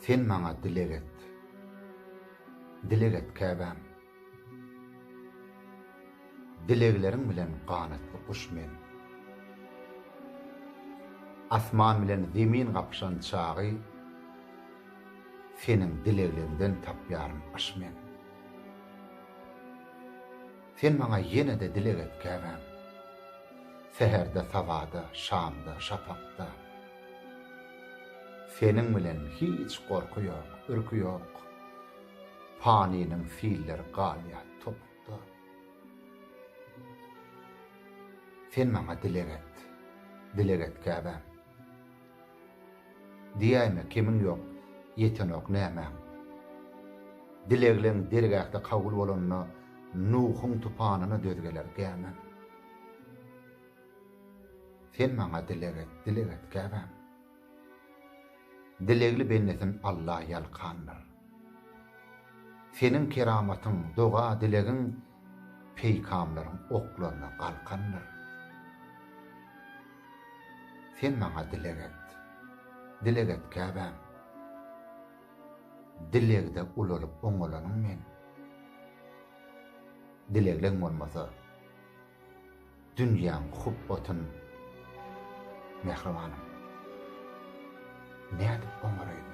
Sen maňa dilek et. Dilek et käbäm. Dilekleriň bilen ganatly kuş men. Asman bilen zemin gapşan çagy senin dileklerinden tapýarym aş men. Sen maňa ýene de dilek et käbäm. Seherde, sabada, şamda, şapakda. Senin bilen hiç gorku ýok, ürkü ýok. Paniniň fiilleri galýat topukda. Sen maňa dilek et käbäm. Diýäýme kimiň ýok, ýetenok näme? Dilekleň dergäkde kabul bolanyna Nuhun tupanyny dözgeler gelmem. Sen maňa dilek et käbäm. Dilegli bennesin Allah ýalkandyr. Senin keramatyň, doga dilegin peýgamlaryň oklaryna galkandyr. Sen maňa dilek et käbäm. Dilegde ululup oňolanyň men. Dilekleň bolmasa dünýäň hubbotun mehribanym. Näde oňaraydy?